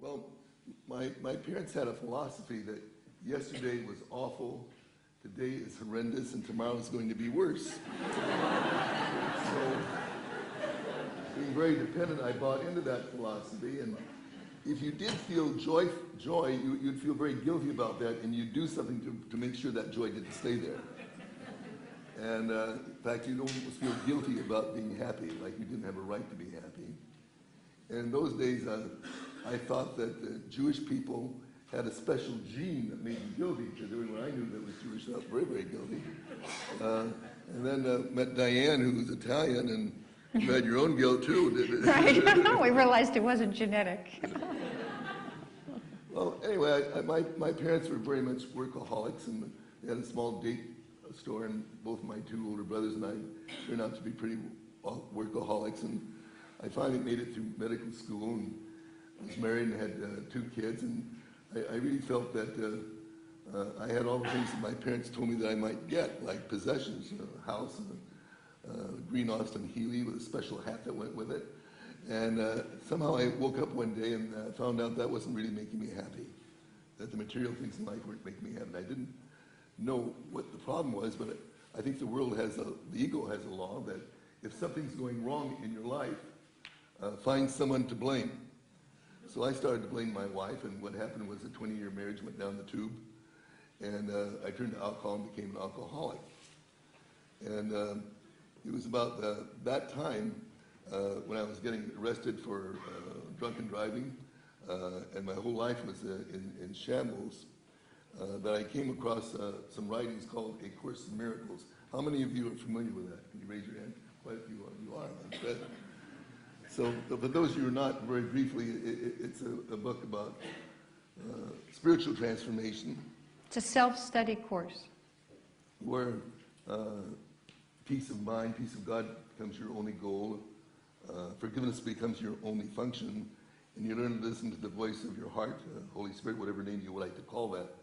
Well, my parents had a philosophy that yesterday was awful, today is horrendous, and tomorrow is going to be worse. So, being very dependent, I bought into that philosophy, and if you did feel joy, you'd feel very guilty about that, and you'd do something to make sure that joy didn't stay there. And in fact, you'd almost feel guilty about being happy, like you didn't have a right to be happy. And in those days, I thought that the Jewish people had a special gene that made me guilty, because everyone I knew that was Jewish felt very, very guilty. And then met Diane, who was Italian, and you had your own guilt too. Right. We realized it wasn't genetic. Well, anyway, my parents were very much workaholics, and they had a small date store, and both my two older brothers and I turned out to be pretty workaholics. And I finally made it through medical school, and was married and had 2 kids, and I really felt that I had all the things that my parents told me that I might get, like possessions, a house, green Austin Healy with a special hat that went with it. And somehow I woke up one day and found out that wasn't really making me happy, that the material things in life weren't making me happy. I didn't know what the problem was, but I think the world has the ego has a law that if something's going wrong in your life, find someone to blame. So I started to blame my wife, and what happened was a 20-year marriage went down the tube, and I turned to alcohol and became an alcoholic. And it was about that time when I was getting arrested for drunken driving, and my whole life was in shambles, that I came across some writings called A Course in Miracles. How many of you are familiar with that? Can you raise your hand? Quite a few of you are. I'm glad. So, for those of you who are not, very briefly, it's a book about spiritual transformation. It's a self-study course. Where peace of mind, peace of God becomes your only goal. Forgiveness becomes your only function. And you learn to listen to the voice of your heart, Holy Spirit, whatever name you would like to call that,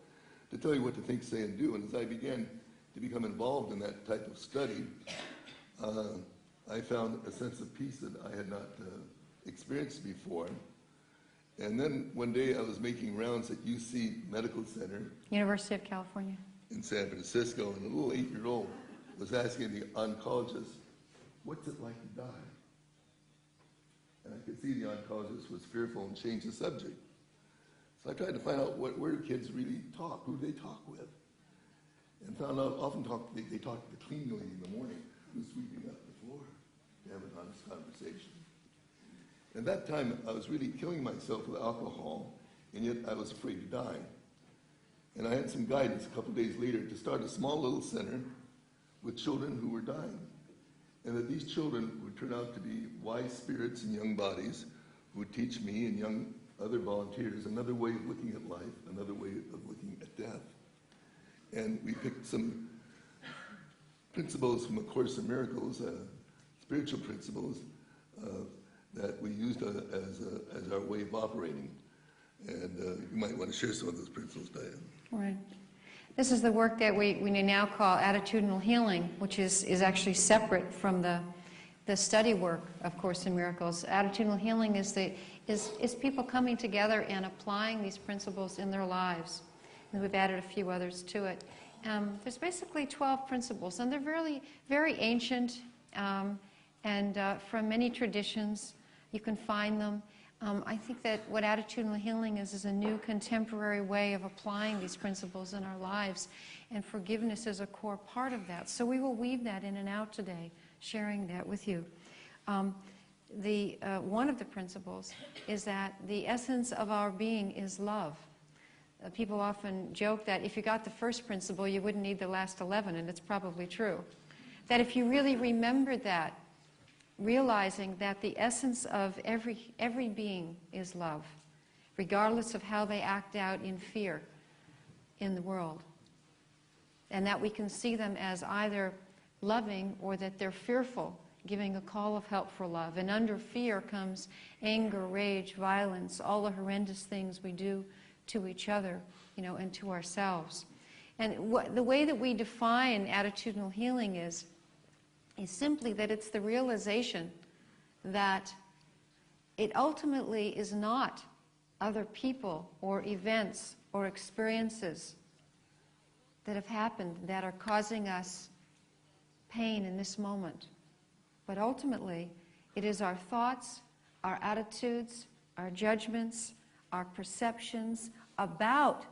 to tell you what to think, say, and do. And as I began to become involved in that type of study, I found a sense of peace that I had not experienced before. And then one day I was making rounds at UC Medical Center. University of California. In San Francisco, and a little 8-year-old was asking the oncologist, what's it like to die? And I could see the oncologist was fearful and changed the subject. So I tried to find out where do kids really talk, who do they talk with? And found out often they talk to the cleaning lady in the morning who's sweeping up the floor to have an honest conversation. And that time I was really killing myself with alcohol, and yet I was afraid to die. And I had some guidance a couple days later to start a small little center with children who were dying. And that these children would turn out to be wise spirits in young bodies who would teach me and young other volunteers another way of looking at life, another way of looking at death. And we picked some principles from A Course in Miracles, spiritual principles, that we used as our way of operating. And you might want to share some of those principles, Diane. Right. This is the work that we now call attitudinal healing, which is actually separate from the study work of Course in Miracles. Attitudinal healing is people coming together and applying these principles in their lives. And we've added a few others to it. There's basically 12 principles, and they're really very ancient, and from many traditions. You can find them. I think that what attitudinal healing is a new contemporary way of applying these principles in our lives, and forgiveness is a core part of that. So we will weave that in and out today, sharing that with you. One of the principles is that the essence of our being is love. People often joke that if you got the first principle, you wouldn't need the last 11, and it's probably true. That if you really remembered that, realizing that the essence of every being is love, regardless of how they act out in fear in the world, and that we can see them as either loving or that they're fearful, giving a call of help for love. And under fear comes anger, rage, violence, all the horrendous things we do to each other, and to ourselves. And the way that we define attitudinal healing is simply that it's the realization that it ultimately is not other people or events or experiences that have happened that are causing us pain in this moment. But ultimately, it is our thoughts, our attitudes, our judgments, our perceptions about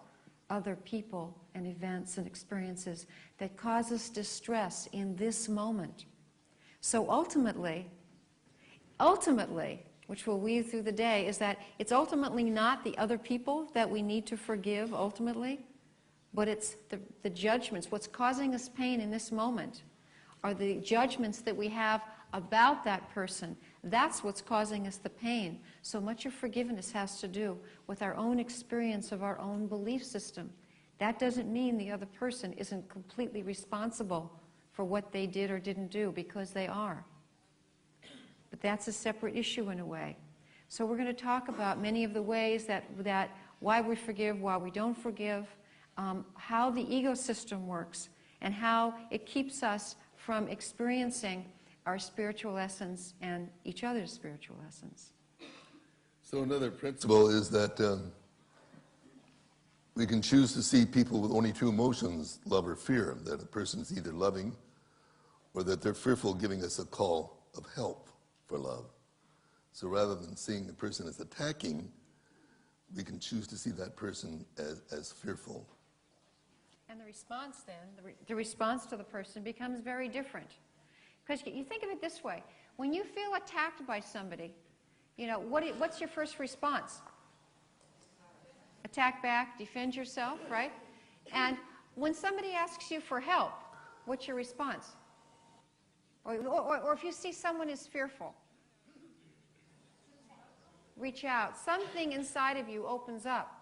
other people and events and experiences that cause us distress in this moment. So ultimately, which we'll weave through the day, is that it's ultimately not the other people that we need to forgive ultimately, but it's the judgments. What's causing us pain in this moment are the judgments that we have about that person. That's what's causing us the pain. So much of forgiveness has to do with our own experience of our own belief system. That doesn't mean the other person isn't completely responsible for what they did or didn't do, because they are. But that's a separate issue in a way. So we're going to talk about many of the ways that why we forgive, why we don't forgive, how the ego system works, and how it keeps us from experiencing our spiritual essence and each other's spiritual essence. So another principle is that we can choose to see people with only two emotions, love or fear, that a person is either loving or that they're fearful, giving us a call of help for love. So rather than seeing the person as attacking, we can choose to see that person as fearful. And the response then, the response to the person becomes very different. Because you think of it this way: when you feel attacked by somebody, you know, what's your first response? Attack back, defend yourself, right? And when somebody asks you for help, what's your response? Or if you see someone is fearful, reach out. Something inside of you opens up.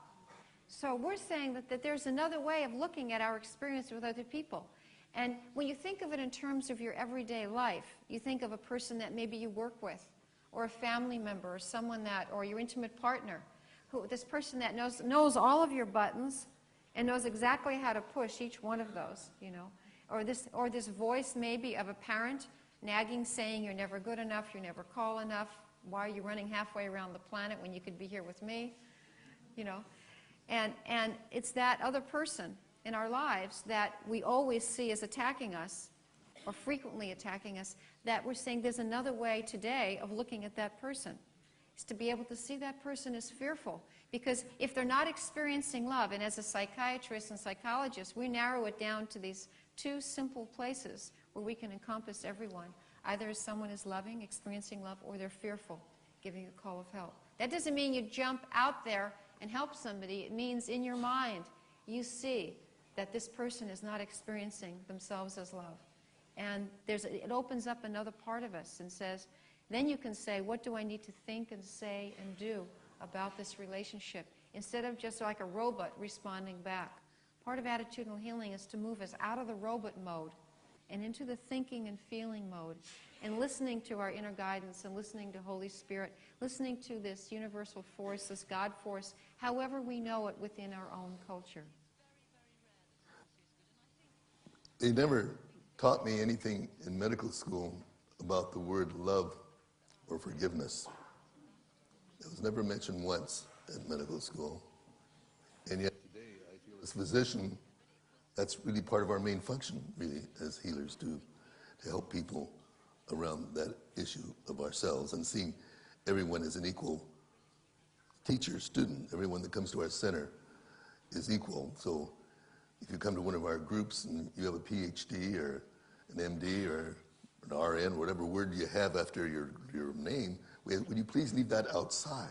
So we're saying that there's another way of looking at our experience with other people. And when you think of it in terms of your everyday life, you think of a person that maybe you work with, or a family member, or someone that, or your intimate partner, this person that knows all of your buttons and knows exactly how to push each one of those, you know. Or this voice maybe of a parent nagging, saying you're never good enough, you're never call enough, why are you running halfway around the planet when you could be here with me, you know. And it's that other person in our lives that we always see as attacking us, or frequently attacking us, that we're saying there's another way today of looking at that person. Is to be able to see that person as fearful. Because if they're not experiencing love, and as a psychiatrist and psychologist, we narrow it down to these two simple places where we can encompass everyone. Either as someone is loving, experiencing love, or they're fearful, giving a call of help. That doesn't mean you jump out there and help somebody. It means in your mind you see that this person is not experiencing themselves as love. And it opens up another part of us and says, then you can say, what do I need to think and say and do about this relationship, instead of just like a robot responding back. Part of attitudinal healing is to move us out of the robot mode and into the thinking and feeling mode, and listening to our inner guidance, and listening to Holy Spirit, listening to this universal force, this God force, however we know it within our own culture. They never taught me anything in medical school about the word love or forgiveness. It was never mentioned once at medical school. And yet today, I feel as a physician, that's really part of our main function, really, as healers, to help people around that issue of ourselves, and seeing everyone as an equal teacher, student. Everyone that comes to our center is equal. So if you come to one of our groups and you have a PhD or an MD or an RN, whatever word you have after your name, would you please leave that outside?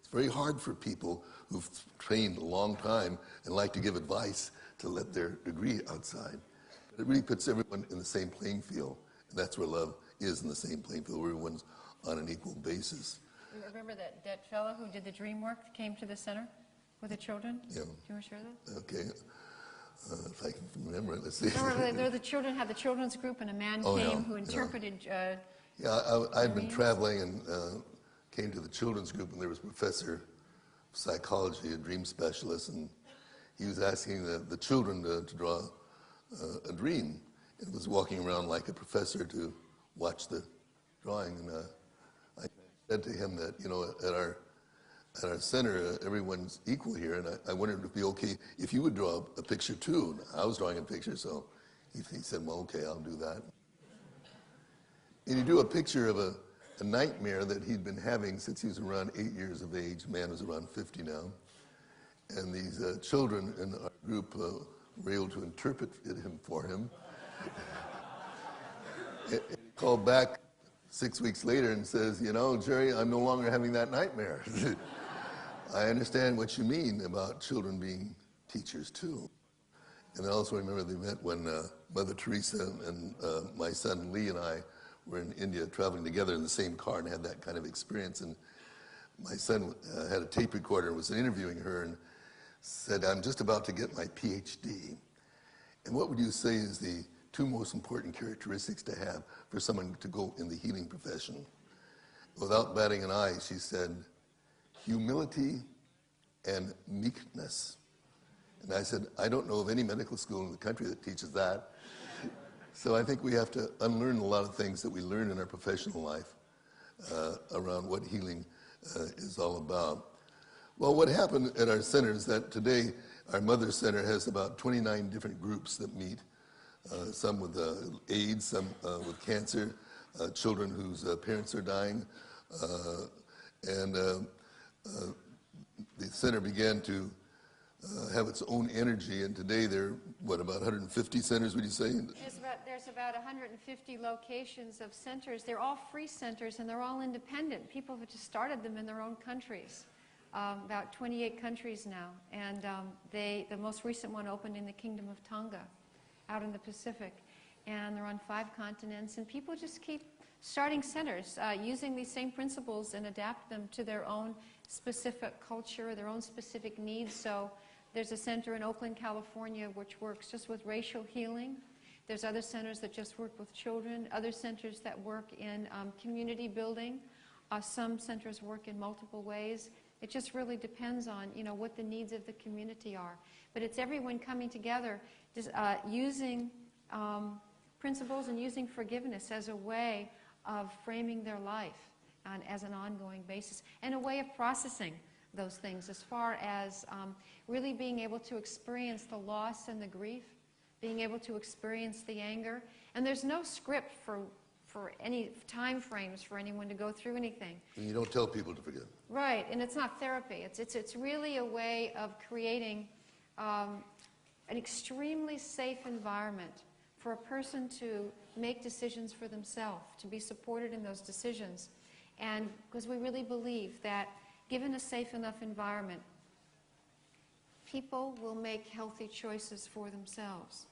It's very hard for people who've trained a long time and like to give advice to let their degree outside. But it really puts everyone in the same playing field, and that's where love is, in the same playing field, where everyone's on an equal basis. You remember that fellow who did the dream work that came to the center with the children? Yeah. Do you want to share that? Okay. If I can remember it, let's see. The children had the children's group, and a man came who interpreted. I'd been traveling and came to the children's group, and there was a professor of psychology, a dream specialist, and he was asking the children to draw a dream, and was walking around like a professor to watch the drawing. And I said to him that, you know, at our at our center, everyone's equal here, and I wondered if it'd be okay if you would draw a picture too. I was drawing a picture, so he said, well, okay, I'll do that. And he drew a picture of a nightmare that he'd been having since he was around 8 years of age. Man was around 50 now. And these children in our group were able to interpret it for him. He called back 6 weeks later and says, you know, Jerry, I'm no longer having that nightmare. I understand what you mean about children being teachers too. And I also remember the event when Mother Teresa and my son Lee and I were in India traveling together in the same car and had that kind of experience. And my son had a tape recorder and was interviewing her and said, I'm just about to get my PhD. And what would you say is the two most important characteristics to have for someone to go in the healing profession? Without batting an eye, she said, humility and meekness. And I said, I don't know of any medical school in the country that teaches that. So I think we have to unlearn a lot of things that we learn in our professional life around what healing is all about. Well, what happened at our center is that today our Mother Center has about 29 different groups that meet, some with AIDS, some with cancer, children whose parents are dying, and the center began to have its own energy, and today there are, what, about 150 centers, would you say? There's about 150 locations of centers. They're all free centers, and they're all independent. People have just started them in their own countries, about 28 countries now. And the most recent one opened in the Kingdom of Tonga, out in the Pacific. And they're on 5 continents, and people just keep starting centers, using these same principles and adapt them to their own specific culture, their own specific needs. So there's a center in Oakland, California, which works just with racial healing. There's other centers that just work with children, other centers that work in community building. Some centers work in multiple ways. It just really depends on, you know, what the needs of the community are. But it's everyone coming together, just, using principles and using forgiveness as a way of framing their life and as an ongoing basis, and a way of processing those things as far as really being able to experience the loss and the grief, being able to experience the anger. And there's no script for any time frames for anyone to go through anything. And you don't tell people to forgive. Right, and it's not therapy. It's really a way of creating an extremely safe environment for a person to make decisions for themselves, to be supported in those decisions. And because we really believe that given a safe enough environment, people will make healthy choices for themselves.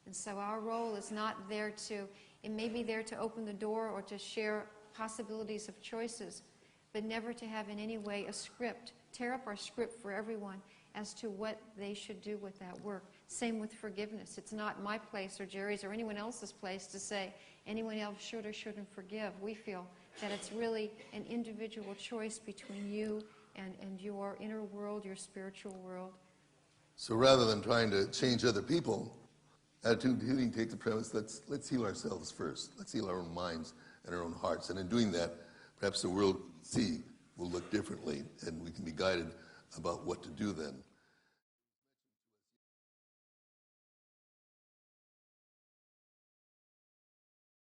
And so our role is not there to, it may be there to open the door or to share possibilities of choices, but never to have in any way a script, tear up our script for everyone as to what they should do with that work. Same with forgiveness. It's not my place or Jerry's or anyone else's place to say anyone else should or shouldn't forgive. We feel that it's really an individual choice between you and your inner world, your spiritual world. So rather than trying to change other people, attitude healing takes the premise, let's heal ourselves first. Let's heal our own minds and our own hearts. And in doing that, perhaps the world will look differently, and we can be guided about what to do then.